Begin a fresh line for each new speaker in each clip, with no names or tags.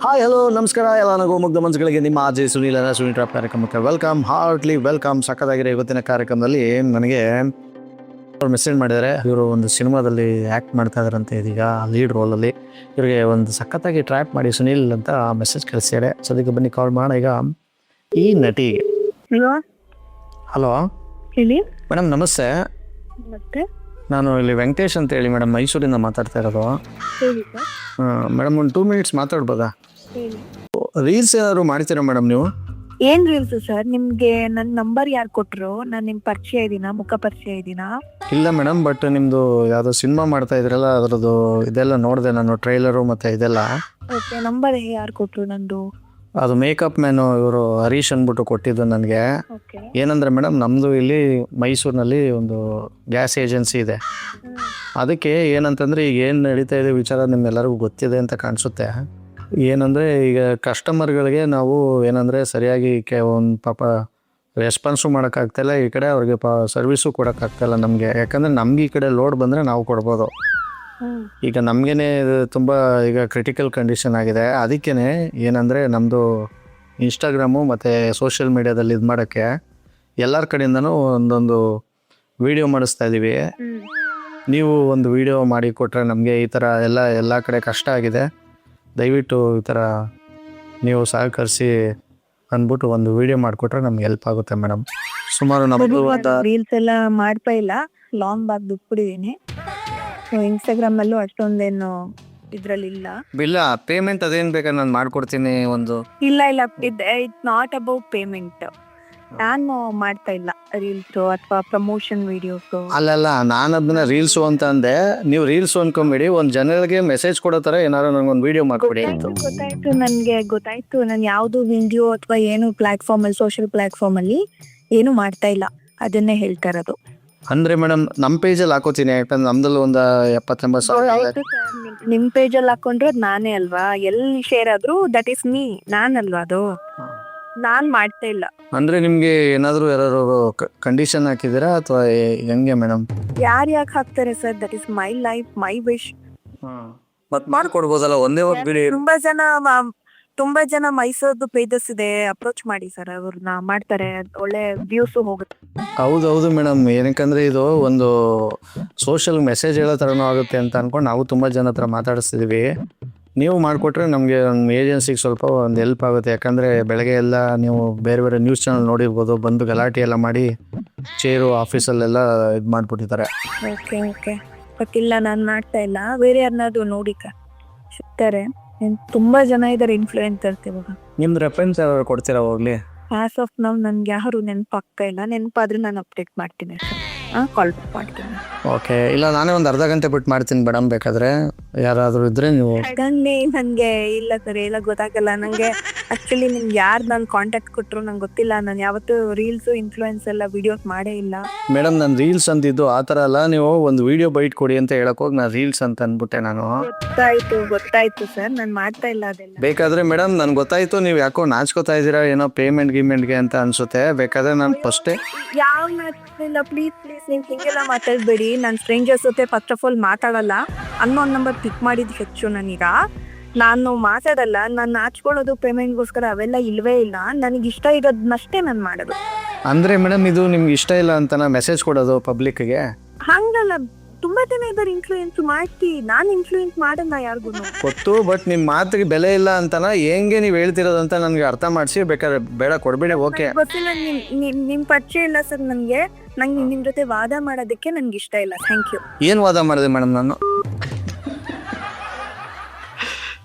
Hi hello ನಮಸ್ಕಾರ ಎಲ್ಲ ನಗು ಮುಗ್ಧ ಮನಸ್ಸುಗಳಿಗೆ ನಿಮ್ಮ ಅಜಯ್ ಸುನೀಲ್ ಸುನೀಲ್ ಟ್ರಾಪ್ ಕಾರ್ಯಕ್ರಮಕ್ಕೆ ಹಾರ್ಟ್ಲಿ ವೆಲ್ಕಮ್. ಸಕ್ಕತ್ತಾಗಿರೋ ಇವತ್ತಿನ ಕಾರ್ಯಕ್ರಮದಲ್ಲಿ ನನಗೆ ಅವ್ರು ಮೆಸೇಜ್ ಮಾಡಿದ್ದಾರೆ. ಇವರು ಒಂದು ಸಿನಿಮಾದಲ್ಲಿ ಆ್ಯಕ್ಟ್ ಮಾಡ್ತಾ ಇದ್ದಾರಂತೆ, ಇದೀಗ ಲೀಡ್ ರೋಲಲ್ಲಿ. ಇವರಿಗೆ ಒಂದು ಸಖತ್ತಾಗಿ ಟ್ರ್ಯಾಪ್ ಮಾಡಿ ಸುನೀಲ್ ಅಂತ ಮೆಸೇಜ್ ಕಳಿಸಿದ್ದಾರೆ. ಸದ್ಯಕ್ಕೆ ಬನ್ನಿ ಕಾಲ್ ಮಾಡೋಣ. ಈಗ ಈ ನಟಿ. ಹಲೋ
ಹೇಳಿ
ಮೇಡಮ್, ನಮಸ್ತೆ.
ಮತ್ತೆ
ನಾನು ಇಲ್ಲಿ ವೆಂಕಟೇಶ್ ಅಂತ ಹೇಳಿ ಮೇಡಮ್, ಮೈಸೂರಿಂದ ಮಾತಾಡ್ತಾ ಇರೋದು.
ಹೇಳಿ ಸರ್.
ಮೇಡಮ್ ಒಂದು 2 ಮಿನಿಟ್ಸ್ ಮಾತಾಡ್ಬೋದಾ?
ಹೇಳಿ.
ರೀಲ್ಸ್ ಏನಾದ್ರು ಮಾಡ್ತೀರಾ ಮೇಡಮ್ ನೀವು?
ಏನ್ ರೀಲ್ಸ್ ಸರ್? ನಿಮ್ಗೆ ನನ್ನ ನಂಬರ್ ಯಾರು ಕೊಟ್ರು? ನಾನು ನಿಮ್ ಪರಿಚಯ ಇದೀನಾ? ಮುಖ ಪರಿಚಯ ಇದೀನಾ?
ಇಲ್ಲ ಮೇಡಮ್, ಬಟ್ ನಿಮ್ಮದು ಯಾವುದೋ ಸಿನಿಮಾ ಮಾಡ್ತಾ ಇದ್ರಲ್ಲ, ಅದರದ್ದು ಇದೆಲ್ಲ ನೋಡಿದೆ ನಾನು, ಟ್ರೈಲರು ಮತ್ತು ಇದೆಲ್ಲ.
ಓಕೆ, ನಂಬರ್ ಯಾರು ಕೊಟ್ರು ನಂದು?
ಅದು ಮೇಕಪ್ ಮ್ಯಾನು ಇವರು ಹರೀಶ್ ಅಂದ್ಬಿಟ್ಟು ಕೊಟ್ಟಿದ್ದು ನನಗೆ.
ಓಕೆ.
ಏನಂದರೆ ಮೇಡಮ್, ನಮ್ಮದು ಇಲ್ಲಿ ಮೈಸೂರಿನಲ್ಲಿ ಒಂದು ಗ್ಯಾಸ್ ಏಜೆನ್ಸಿ ಇದೆ. ಅದಕ್ಕೆ ಏನಂತಂದರೆ ಈಗ ಏನು ನಡೀತಾ ಇದೆ ವಿಚಾರ ನಿಮ್ಮೆಲ್ಲರಿಗೂ ಗೊತ್ತಿದೆ ಅಂತ ಕಾಣಿಸುತ್ತೆ. ಏನಂದರೆ ಈಗ ಕಸ್ಟಮರ್ಗಳಿಗೆ ನಾವು ಏನಂದರೆ ಸರಿಯಾಗಿ ಒಂದು ಪಾಪ ರೆಸ್ಪಾನ್ಸು ಮಾಡೋಕ್ಕಾಗ್ತಾಯಿಲ್ಲ, ಈ ಕಡೆ ಅವ್ರಿಗೆ ಸರ್ವಿಸು ಕೊಡೋಕ್ಕಾಗ್ತಾಯಿಲ್ಲ ನಮಗೆ. ಯಾಕಂದರೆ ನಮ್ಗೆ ಈ ಕಡೆ ಲೋಡ್ ಬಂದರೆ ನಾವು ಕೊಡ್ಬೋದು. ಈಗ ನಮಗೇನೆ ತುಂಬ ಈಗ ಕ್ರಿಟಿಕಲ್ ಕಂಡೀಷನ್ ಆಗಿದೆ. ಅದಕ್ಕೇ ಏನಂದರೆ ನಮ್ಮದು ಇನ್ಸ್ಟಾಗ್ರಾಮು ಮತ್ತು ಸೋಷಿಯಲ್ ಮೀಡ್ಯಾದಲ್ಲಿ ಇದು ಮಾಡೋಕ್ಕೆ ಎಲ್ಲರ ಕಡೆಯಿಂದನೂ ಒಂದೊಂದು ವೀಡಿಯೋ ಮಾಡಿಸ್ತಾ ಇದ್ದೀವಿ. ನೀವು ಒಂದು ವೀಡಿಯೋ ಮಾಡಿ ಕೊಟ್ಟರೆ ನಮಗೆ ಈ ಥರ ಎಲ್ಲ ಕಡೆ ಕಷ್ಟ ಆಗಿದೆ, ದಯವಿಟ್ಟು ಈ ಥರ ನೀವು ಸಹಕರಿಸಿ ಅಂದ್ಬಿಟ್ಟು ಒಂದು ವೀಡಿಯೋ ಮಾಡಿಕೊಟ್ರೆ ನಮ್ಗೆ ಹೆಲ್ಪ್ ಆಗುತ್ತೆ ಮೇಡಮ್. ಸುಮಾರು ನಮ್ಮದು
ರೀಲ್ಸ್ ಎಲ್ಲ ಮಾಡ್ತಾ ಇಲ್ಲ, ಲಾಂಗ್ ಬಾಗ್ ಬಿಟ್ಬಿಟ್ಟಿದೀನಿ. ಇನ್ಸ್ಟಾಗ್ರಾಮ್ ಅಲ್ಲೂ ಅಷ್ಟೊಂದೇನು ಇದ್ರಲ್ಲಿ ಇಲ್ಲ.
ಪೇಮೆಂಟ್ ಅದೇನು ಬೇಕಾದ್ರೆ ನಾನು ಮಾಡ್ಕೊಡ್ತೀನಿ.
ಇಲ್ಲ ಇಟ್ಸ್ ನಾಟ್ ಅಬೌಟ್ ಪೇಮೆಂಟ್. ನಾನು ಮಾಡ್ತಾ ಇಲ್ಲ ರೀಲ್ಸ್ ಅಥವಾ ಪ್ರಮೋಷನ್ ವಿಡಿಯೋಸ್.
ಅಲ್ಲಲ್ಲ, ನಾನು ಅದನ್ನ ರೀಲ್ಸು ಅಂತ ಅಂದೆ. ನೀವು ರೀಲ್ಸು ಅನ್ಕೊಂಬೇಡಿ, ಒಂದು ಜನರಿಗೆ ಮೆಸೇಜ್ ಕೊಡೋ ಥರ ಏನಾದ್ರು ನನಗೊಂದು ವೀಡಿಯೋ ಮಾಡ್ಕೊಡಿ.
ನನ್ಗೆ ಗೊತ್ತಾಯ್ತು. ನಾನು ಯಾವ್ದು ವಿಡಿಯೋ ಅಥವಾ ಏನು ಪ್ಲಾಟ್ಫಾರ್ಮ್ ಅಲ್ಲಿ, ಸೋಷಿಯಲ್ ಪ್ಲಾಟ್ಫಾರ್ಮ್ ಅಲ್ಲಿ ಏನು ಮಾಡ್ತಾ ಇಲ್ಲ, ಅದನ್ನೇ ಹೇಳ್ತಾ ಇರೋದು.
ಅಂದ್ರೆ ಮೇಡಮ್, ನಮ್ಮ ಪೇಜಲ್ಲಿ ಹಾಕೋತೀನಿ, ಯಾಕಂದ್ರೆ ನಮ್ದಲ್ಲಿ ಒಂದು 70-80 ಸಾವಿರ.
ನಿಮ್ ಪೇಜ್ ಅಲ್ಲಿ ಹಾಕೊಂಡ್ರೆ ನಾನೇ ಅಲ್ವಾ? ಎಲ್ಲಿ ಶೇರ್ ಆದ್ರೂ ದಟ್ ಈಸ್ ಮೀ, ನಾನಲ್ವಾ ಅದು? ನಾನ್ ಮಾಡ್ತಾ ಇಲ್ಲ.
ಅಂದ್ರೆ ನಿಮ್ಗೆ ಏನಾದ್ರು ಯಾರು ಕಂಡೀಷನ್ ಹಾಕಿದ್ದೀರಾ ಅಥವಾ ಹೆಂಗೆ ಮೇಡಮ್?
ಯಾಕೆ ಹಾಕ್ತಾರೆ sir? That is my life, my wish.
ಮತ್ ಮಾಡ್ಕೊಡ್ಬೋದಲ್ಲ ಒಂದೇ ಒಂದು ವಿಡಿಯೋ.
ತುಂಬಾ ಜನ ಮೈಸೂರ್ದು ಪೇಜಸ್ ಇದೆ, ಅಪ್ರೋಚ್ ಮಾಡಿ ಸರ್, ಅವ್ರನ್ನ ಮಾಡ್ತಾರೆ, ಒಳ್ಳೆ ವ್ಯೂಸ್ ಹೋಗುತ್ತೆ.
ಹೌದೌದು ಮೇಡಮ್, ಏನಕ್ಕಂದ್ರೆ ಇದು ಒಂದು ಸೋಷಿಯಲ್ ಮೆಸೇಜ್ ಹೇಳೋ ಥರನೂ ಆಗುತ್ತೆ ಅಂತ ಅನ್ಕೊಂಡು ನಾವು ತುಂಬ ಜನ ಹತ್ರ ಮಾತಾಡಿಸ್ತಿದ್ವಿ. ನೀವು ಮಾಡಿಕೊಟ್ರೆ ನಮಗೆ ನಮ್ಮ ಏಜೆನ್ಸಿಗೆ ಸ್ವಲ್ಪ ಒಂದು ಹೆಲ್ಪ್ ಆಗುತ್ತೆ. ಯಾಕಂದರೆ ಬೆಳಗ್ಗೆ ಎಲ್ಲ ನೀವು ಬೇರೆ ಬೇರೆ ನ್ಯೂಸ್ ಚಾನಲ್ ನೋಡಿರ್ಬೋದು, ಬಂದು ಗಲಾಟೆ ಎಲ್ಲ ಮಾಡಿ ಚೇರು ಆಫೀಸಲ್ಲೆಲ್ಲ ಇದು ಮಾಡಿಬಿಟ್ಟಿದ್ದಾರೆ.
ಓಕೆ ಗೊತ್ತಿಲ್ಲ, ನಾನು ಮಾಡ್ತಾ ಇಲ್ಲ. ಬೇರೆ ಯಾರನ್ನಾದ್ರು ನೋಡಿಕ ಸಿಗ್ತಾರೆ. ತುಂಬಾ ಜನ ಇದಾರೆ ಇನ್ಫ್ಲೂಯೆನ್ಸರ್ಸ್ ಇವಾಗ.
ನಿಮ್ದು ರೆಫರೆನ್ಸ್ ಯಾರು ಕೊಡ್ತೀರಾ ಹೋಗ್ಲಿ?
ಆಸ್ ಆಫ್ ನೌ ನನ್ಗೆ ಯಾರು ನೆನಪಾಗ್ತಾ ಇಲ್ಲ. ನೆನಪಾದ್ರೆ ನಾನು ಅಪ್ಡೇಟ್ ಮಾಡ್ತೀನಿ, ಕಾಲ್ ಮಾಡ್ತೀನಿ.
ಓಕೆ, ಇಲ್ಲ ನಾನೇ ಒಂದು ಅರ್ಧ ಗಂಟೆ ಬಿಟ್ಟು ಮಾಡ್ತೀನಿ ಮೇಡಮ್, ಬೇಕಾದ್ರೆ ಯಾರಾದರೂ ಇದ್ರೆ ನೀವು.
ನನಗೆ ಇಲ್ಲ ಸರ್, ಎಲ್ಲ ಗೊತ್ತಾಗಲ್ಲ ನಂಗೆ. ಆಕ್ಚುಲಿ ನಿಮ್ಗೆ ಯಾರು ನಾನು ಕಾಂಟ್ಯಾಕ್ಟ್ ಕೊಟ್ಟರು ನಂಗೆ ಗೊತ್ತಿಲ್ಲ. ನಾನು ಯಾವತ್ತೂ ರೀಲ್ಸ್ ಇನ್ಫ್ಲೂಯೆನ್ಸ್ ಎಲ್ಲ ವಿಡಿಯೋಸ್ ಮಾಡೇ ಇಲ್ಲ
ಮೇಡಮ್. ನಾನು ರೀಲ್ಸ್ ಅಂತಿದ್ದು ಆ ಥರ ಅಲ್ಲ, ನೀವು ಒಂದು ವಿಡಿಯೋ ಬೈಟ್ ಕೊಡಿ ಅಂತ ಹೇಳಕ್ ಹೋಗಿ ನಾನು ರೀಲ್ಸ್ ಅಂತ ಅಂದ್ಬಿಟ್ಟೆ ನಾನು.
ಗೊತ್ತಾಯ್ತು ಸರ್, ನಾನು ಮಾಡ್ತಾ ಇಲ್ಲ ಅದೆಲ್ಲ.
ಬೇಕಾದ್ರೆ ಮೇಡಮ್ ನನ್ಗೆ ಗೊತ್ತಾಯ್ತು, ನೀವು ಯಾಕೋ ನಾಚ್ಕೋತಾ ಇದ್ದೀರಾ ಏನೋ ಪೇಮೆಂಟ್ಗೆ ಅಂತ ಅನ್ಸುತ್ತೆ. ಬೇಕಾದ್ರೆ ನಾನು ಫಸ್ಟೇ
ಯಾವ ಇಲ್ಲ, ಪ್ಲೀಸ್ ನೀವು ಹಿಂಗೆಲ್ಲ ಮಾತಾಡ್ಬೇಡಿ. ನಾನು ಸ್ಟ್ರೇಂಜರ್ಸ್ ಜೊತೆ ಫಸ್ಟ್ ಆಫ್ ಆಲ್ ಮಾತಾಡಲ್ಲ. ಅನ್ನೋ ನಂಬರ್ ಪಿಕ್ ಮಾಡಿದ್ದು ಹೆಚ್ಚು. ನಾನು ಮಾತಾಡಲ್ಲ. ನಾನು ನಾಚ್ಕೊಳ್ಳೋದು ಪೇಮೆಂಟ್ಗೋಸ್ಕರ ಅವೆಲ್ಲ ಇಲ್ವೇ ಇಲ್ಲ. ನನಗೆ ಇಷ್ಟ ಇರೋದನ್ನಷ್ಟೇ ನಾನು ಮಾಡೋದು.
ಅಂದ್ರೆ ಮೇಡಮ್, ಇದು ನಿಮ್ಗೆ ಇಷ್ಟ ಇಲ್ಲ ಅಂತ ಮೆಸೇಜ್ ಕೊಡೋದು ಪಬ್ಲಿಕ್ಗೆ?
ಹಂಗಲ್ಲ, ತುಂಬಾ ಜನ ಇದ್ದಾರೆ ಇನ್ಫ್ಲೂಯೆನ್ಸ್ ಮಾಡ್ತಿ. ನಾನು ಇನ್ಫ್ಲೂಯೆನ್ಸ್ ಮಾಡಲ್ಲ ಯಾರಿಗೂ
ಗೊತ್ತು, ಬಟ್ ನಿಮ್ಮ ಮಾತಿಗೆ ಬೆಲೆ ಇಲ್ಲ ಅಂತನ ಹೆಂಗೆ ನೀವು ಹೇಳ್ತಿರೋದಂತ ನನಗೆ ಅರ್ಥ ಮಾಡಿಸಿ. ಬೇಕಾದ್ರೆ ಬೇಡ ಕೊಡ್ಬೇಡಿ. ಓಕೆ,
ಗೊತ್ತಿಲ್ಲ. ನಿಮ್ ಪರಿಚಯ ಇಲ್ಲ ಸರ್ ನಂಗೆ ನಿಮ್ ಜೊತೆ ವಾದ ಮಾಡೋದಕ್ಕೆ ನನ್ಗೆ ಇಷ್ಟ ಇಲ್ಲ. Thank you.
ಏನು ವಾದ ಮಾಡಿದೆ ಮೇಡಮ್ ನಾನು?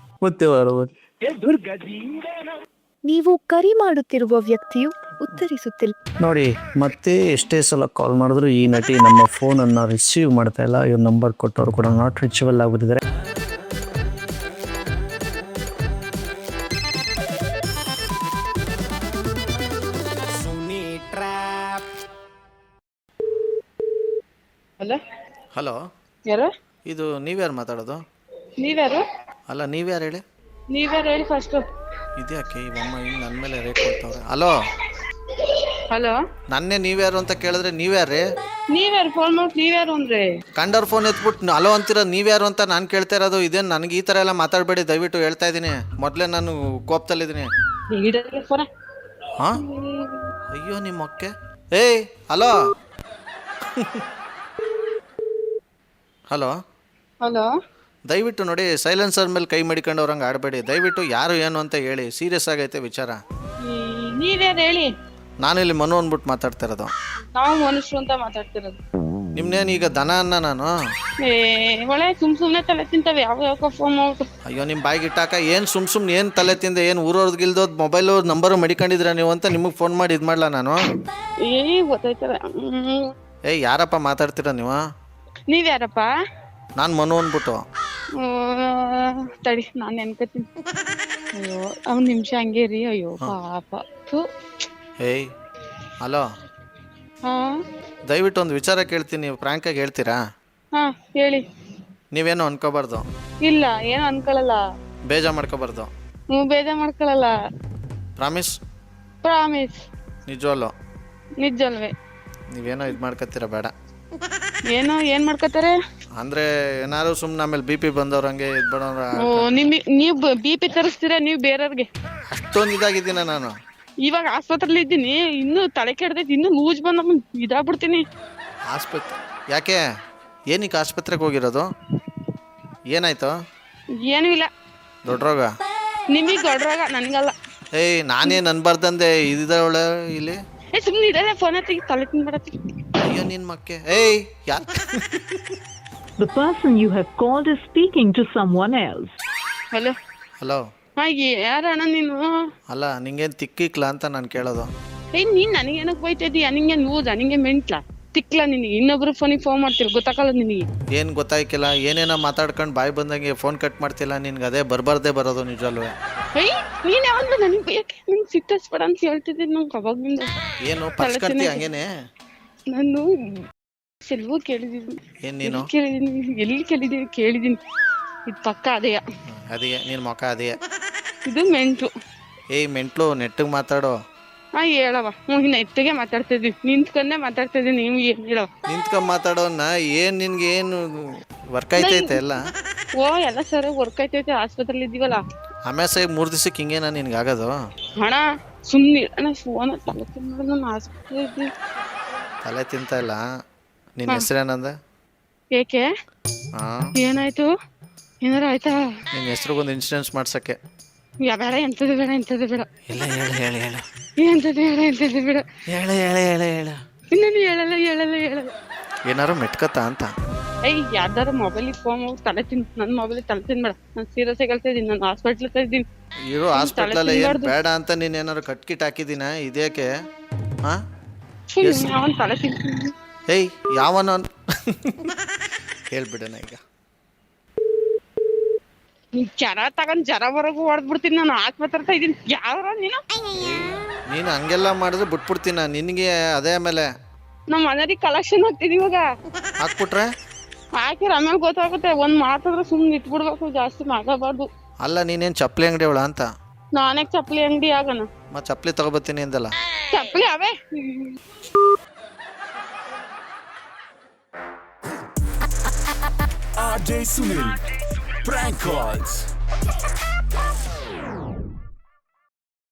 ನೀವು ಕರೆ ಮಾಡುತ್ತಿರುವ ವ್ಯಕ್ತಿಯು ಉತ್ತರಿಸುತ್ತಿಲ್ಲ.
ನೋಡಿ, ಮತ್ತೆ ಎಷ್ಟೇ ಸಲ ಕಾಲ್ ಮಾಡಿದ್ರು ಈ ನಟಿ ನಮ್ಮ ಫೋನನ್ನು ರಿಸೀವ್ ಮಾಡ್ತಾ ಇಲ್ಲ. ಇವ್ರ ನಂಬರ್ ಕೊಟ್ಟವರು ಕೂಡ ನಾಟ್ ರೀಚಬಲ್ ಆಗ್ಬಿಟ್ಟಿದ್ದಾರೆ. ಹಲೋ,
ಯಾರು?
ಇದು ನೀವ್ಯಾರು ಮಾತಾಡೋದು?
ನೀವ್ಯಾರು?
ಅಲ್ಲ, ನೀವ್ಯಾರು ಹೇಳಿ?
ನೀವ್ಯಾರು ಹೇಳಿ ಫಸ್ಟ್.
ಇದ್ಯಾಕೆ ಈ ಅಮ್ಮ ಹಿಂಗೆ ನನ್ನ ಮೇಲೆ ರೇಟ್ ಕೊಡ್ತಾವ್ರೆ? ಹಲೋ
ಹಲೋ,
ನನ್ನೇ ನೀವ್ಯಾರು ಅಂತ ಕೇಳಿದ್ರೆ ನೀವ್ಯಾರೇ?
ನೀವ್ಯಾರು ಫೋನ್ ಮಾಡ್ಬಿಟ್ಟು ನೀವ್ಯಾರು ಅಂದ್ರೆ
ಕಂಡವ್ರ ಫೋನ್ ಎತ್ಬಿಟ್ಟು ಅಲೋ ಅಂತೀರ ನೀವ್ಯಾರು ಅಂತ ನಾನು ಕೇಳ್ತಾ ಇರೋದು. ಇದೇನು ನನಗೆ ಈ ಥರ ಎಲ್ಲ ಮಾತಾಡಬೇಡಿ ದಯವಿಟ್ಟು ಹೇಳ್ತಾ ಇದ್ದೀನಿ. ಮೊದಲೇ ನಾನು ಕೋಪದಲ್ಲಿದ್ದೀನಿ.
ಇಡಲ್ಲ ಫೋನ.
ಹಾಂ ಅಯ್ಯೋ ನಿಮ್ಮ ಅಕ್ಕೆ. ಏಯ್ ಹಲೋ ಹಲೋ
ಹಲೋ
ದಯವಿಟ್ಟು ನೋಡಿ ಸೈಲೆನ್ಸರ್ ಮೇಲೆ ಕೈ ಮಡಿಕೊಂಡವ್ರಂಗೆ ಆಡಬೇಡಿ ದಯವಿಟ್ಟು. ಯಾರು ಏನು ಅಂತ ಹೇಳಿ, ಸೀರಿಯಸ್ ಆಗೈತೆ ವಿಚಾರ.
ನೀವ್ಯಾರು ಹೇಳಿ.
ನಾನು ಇಲ್ಲಿ ಮನು ಅಂದ್ಬಿಟ್ಟು ಮಾತಾಡ್ತಾ ಇರೋದು.
ನಾವು ಮನುಷ್ಯರು ಅಂತ ಮಾತಾಡ್ತಿರೋದು.
ನಿಮ್ನೇನು ಈಗ ದನ ಅನ್ನ ನಾನು?
ಒಳ್ಳೆ ಸುಮ್ನೆ ತಲೆ ತಿಂತವೆ ಯಾವ ಫೋನ್ ಮಾಡ್ಬಿಟ್ಟು.
ಅಯ್ಯೋ ನಿಮ್ಮ ಬಾಯಿಗೆ ಇಟ್ಟಾಕ ಏನು ಸುಮ್ಮನೆ ಏನು ತಲೆ ತಿಂದೆ, ಏನು ಊರವ್ರದ್ಗಿಲ್ದೋದು ಮೊಬೈಲು ನಂಬರು ಮಡಿಕೊಂಡಿದ್ರ ನೀವು ಅಂತ ನಿಮಗೆ ಫೋನ್ ಮಾಡಿ ಇದು ಮಾಡ್ಲಾ ನಾನು?
ಗೊತ್ತಾಯ್ತದೆ.
ಏಯ್ ಯಾರಪ್ಪ ಮಾತಾಡ್ತೀರ ನೀವು?
ನೀವ್ಯಾರಪ್ಪ?
ನಾನು ಮನು ಅಂದ್ಬಿಟ್ಟು.
ತಡಿ ನಾನು ನೆನ್ಕತೀನಿ. ಅಯ್ಯೋ ಅವ್ನು ನಿಮಿಷ ಹಂಗೆ ರೀ. ಅಯ್ಯೋ ಪಾಪ.
ಏಯ್ ಹಲೋ
ಹಾ
ದಯವಿಟ್ಟು ಒಂದು ವಿಚಾರ ಕೇಳ್ತೀನಿ, ನೀವು ಫ್ರ್ಯಾಂಕಾಗಿ ಹೇಳ್ತೀರಾ?
ಹಾ ಹೇಳಿ.
ನೀವೇನು ಅನ್ಕೋಬಾರ್ದು.
ಇಲ್ಲ ಏನು ಅನ್ಕೊಳಲ್ಲ.
ಬೇಜಾರು ಮಾಡ್ಕೋಬಾರ್ದು.
ಬೇಜಾರ್ ಮಾಡ್ಕೊಳಲ್ಲ.
ಪ್ರಾಮಿಸ್?
ಪ್ರಾಮಿಸ್.
ನಿಜವಲ್ಲೋ?
ನಿಜಲ್ವೇ?
ನೀವೇನೋ ಇದು ಮಾಡ್ಕೊತೀರ ಬೇಡ.
ಏನೋ ಏನ್ ಮಾಡ್ಕೊತಾರೆ
ಅಂದರೆ ಏನಾದ್ರು ಸುಮ್ಮನೆ ಆಮೇಲೆ ಬಿ ಪಿ ಬಂದವ್ರಂಗೆ ಇದು ಬೇಡವ್ರ.
ನೀವು BP ತರಿಸ್ತೀರಾ ನೀವು ಬೇರೆಯವ್ರಿಗೆ?
ಅಷ್ಟೊಂದು ಇದಾಗಿದ್ದೀನ ನಾನು.
ಇವಾಗ ಆಸ್ಪತ್ರೆಲಿ ಇದ್ದೀನಿ, ಇನ್ನೂ ತಲೆ ಕೆಡ್ದೈತಿ, ಇನ್ನೂ ಲೂಜ್ ಬಂದ ಇದಾಗ್ಬಿಡ್ತೀನಿ.
ಆಸ್ಪತ್ರೆ ಯಾಕೆ? ಏನಕ್ಕೆ ಆಸ್ಪತ್ರೆಗೆ ಹೋಗಿರೋದು? ಏನಾಯ್ತು?
ಏನೂ ಇಲ್ಲ.
ದೊಡ್ಡ ರೋಗ?
ನಿಮಗೆ ದೊಡ್ಡರಾಗ ನನಗಲ್ಲ.
ಏಯ್ ನಾನೇನು ಅನ್ಬಾರ್ದಂದೆ ಇದ್ದಾವಳೆ ಇಲ್ಲಿ.
ಸುಮ್ಮನೆ ಇರಲ್ಲ, ಫೋನ್ ಹತ್ತಿಗೆ ತಲೆ ತಿನ್ಬಿಡತ್ತಿ.
ಅಯ್ಯೋ ನಿನ್ನ ಮಕ್ಕೆ. ಏಯ್ ಯಾರು?
The person you have called is speaking to someone else.
Hello
hello
ಯಾರಣ್ಣ ನೀನು?
ಅಲ್ಲ ನಿಂಗೇನು ತಿಕ್ಕಿಕ್ಲ ಅಂತ ನಾನು ಕೇಳೋದು.
ನೀನ್ ನನಗೇನಕ್ಕೆ ಬೈತಾ ಇದೀಯ? ನಿಂಗೆ ಲೂಜಾ? ನಿಂಗೆ ಮೆಂಟ್ಲ ತಿಕ್ಲ? ನಿನಗೆ ಇನ್ನೊಬ್ರು ಫೋನಿಗೆ ಫೋನ್ ಮಾಡ್ತೀರ ಗೊತ್ತಾಗಲ್ಲ ನಿನಗೆ?
ಏನು ಗೊತ್ತಾಯ್ಕಿಲ್ಲ, ಏನೇನೋ ಮಾತಾಡ್ಕೊಂಡು ಬಾಯಿ ಬಂದಂಗೆ ಫೋನ್ ಕಟ್ ಮಾಡ್ತಿಲ್ಲ. ನಿನ್ಗೆ ಅದೇ ಬರ್ಬಾರ್ದೇ ಬರೋದು ನಿಜವಲ್ವೇ?
ನೀನ್ ಯಾವಾಗ ನನಗೆ ಬೈಯಕ್ಕೆ ನಿಂಗೆ ಸಿಟ್ಟಸ್ಬೇಡ ಅಂತ ಹೇಳ್ತಿದ್ದೀನಿ ನಂಗೆ ಅವಾಗ್ಲಿಂದ.
ಏನು ಪರ್ಸ್ಕರ್ತಿ ಹಂಗೇನೆ?
ನಾನು ಎಲ್ಲವೂ ಕೇಳಿದ್ದೀನಿ.
ಏನು ನೀನು?
ಎಲ್ಲಿ ಕೇಳಿದ್ದೀನಿ. ಇದು ಪಕ್ಕ ಅದೇ
ನಿನ್ನ ಮೊಕ್ಕ ಅದೇ.
ಇದು ಮೆಂಟ್ಲು.
ಏಯ್ ಮೆಂಟ್ಲು ನೆಟ್ಟಿಗೆ ಮಾತಾಡೋ.
ಹೇಳವ. ನೆಟ್ಟಿಗೆ ಮಾತಾಡ್ತಿದ್ವಿ, ನಿಂತ್ಕೊಂಡೆ ಮಾತಾಡ್ತಿದ್ವಿ. ನೀವು ಏನು ಹೇಳವ?
ನಿಂತ್ಕೊಂಡ್ ಮಾತಾಡೋನ್ನ ಏನು ನಿನ್ಗೆ ಏನು ವರ್ಕ್ ಆಯ್ತೈತೆ ಎಲ್ಲ?
ಎಲ್ಲ ಸರಿ ವರ್ಕ್ ಆಯ್ತೈತೆ. ಆಸ್ಪತ್ರೆಲಿ ಇದ್ದೀವಲ್ಲ.
ಆಮೇಲೆ 3 ದಿವಸಕ್ಕೆ ಹಿಂಗೇನ ನಿನ್ಗೆ ಆಗೋದು?
ಹಣ ಸುಮ್ಮನೆ ಅಣ್ಣ ಫೋನ್ ತಲೆ ತಿನ್ನೋದು. ನಾನು ಆಸ್ಪತ್ರೆ ಇದ್ದೀವಿ.
ತಲೆ ತಿಂತ ಇಲ್ಲ. ನಿನ್ನ ಹೆಸರೇನಂದ?
ಏಕೆ? ಏನಾಯ್ತು? ಏನಾರ ಆಯ್ತಾ?
ನಿನ್ನ ಹೆಸ್ರಿಗೊಂದು ಇನ್ಶೂರೆನ್ಸ್ ಮಾಡ್ಸಕ್ಕೆ.
ಬೇಡ, ಎಂಥದ್ದು ಬೇಡ, ಎಂಥದ್ದು ಬೇಡ.
ಇಲ್ಲ ಹೇಳು
ಎಂಥದ್ದು ಬೇಡ, ಎಂಥದ್ದು ಬೇಡ.
ಹೇಳು
ಇನ್ನೇನು ಹೇಳಲ್ಲ.
ಏನಾರು ಮೆಟ್ಕತ್ತಾ ಅಂತ?
ಯಾರ್ದಾರು ಮೊಬೈಲಿಗೆ ಫೋನ್ ಮಾಡಿ ತಲೆ ನನ್ನ ಮೊಬೈಲಿಗೆ ತಲೆ ತಿನ್ಬೇಡ. ನಾನು ಸೀರಿಯಸ್ ಆಗಿ ಹೇಳ್ತಾ ಇದ್ದೀನಿ. ನಾನು ಹಾಸ್ಪಿಟ್ಲ್ ಇದ್ದೀನಿ.
ಇರೋ ಹಾಸ್ಪಿಟ್ಲಲ್ಲಿ ಏನು ಬೇಡ ಅಂತ ನೀನು ಏನಾರು ಕಟ್ಕಿಟ್ ಹಾಕಿದ್ದೀನ? ಇದೇಕೆ? ಹಾಂ
ಅವನು ತಲೆ ತಿಂತೀನಿ.
ಏಯ್ ಯಾವನ ಹೇಳ್ಬಿಡೋಣ ಈಗ.
ಜರ ತಗೊಂಡ್ ಜರವರೆಗೂ ಹೊಡೆದ್ಬಿಡ್ತೀನಿ. ನಾನು ಆಸ್ಪತ್ರೆ ಇದ್ದೀನಿ. ಯಾರ
ನೀನು ಹಂಗೆಲ್ಲ ಮಾಡಿದ್ರೆ ಬಿಟ್ಬಿಡ್ತೀನ ನಿನಗೆ. ಅದೇ ಆಮೇಲೆ
ನಮ್ಮ ಮನೆಯವ್ರಿಗೆ ಕಲೆಕ್ಷನ್ ಹಾಕ್ತೀನಿ. ಇವಾಗ
ಹಾಕ್ಬಿಟ್ರೆ
ಹಾಕಿರ ಆಮೇಲೆ ಗೊತ್ತಾಗುತ್ತೆ. ಒಂದ್ ಮಾತಾದ್ರೆ ಸುಮ್ನೆ ಇಟ್ಬಿಡ್ಬೇಕು, ಜಾಸ್ತಿ ಮಾತಾಡಬಾರ್ದು.
ಅಲ್ಲ ನೀನೇನು ಚಪ್ಪಲಿ ಅಂಗಡಿ ಅವಳ ಅಂತ?
ನಾನೇ ಚಪ್ಪಲಿ ಅಂಗಡಿ ಆಗೋಣ.
ಮತ್ತೆ ಚಪ್ಪಲಿ ತಗೋಬತ್ತೀನಿ ಅಂದಲ್ಲ?
ಚಪ್ಪಲಿ ಅವೇ.
RJ Sunil, prank calls.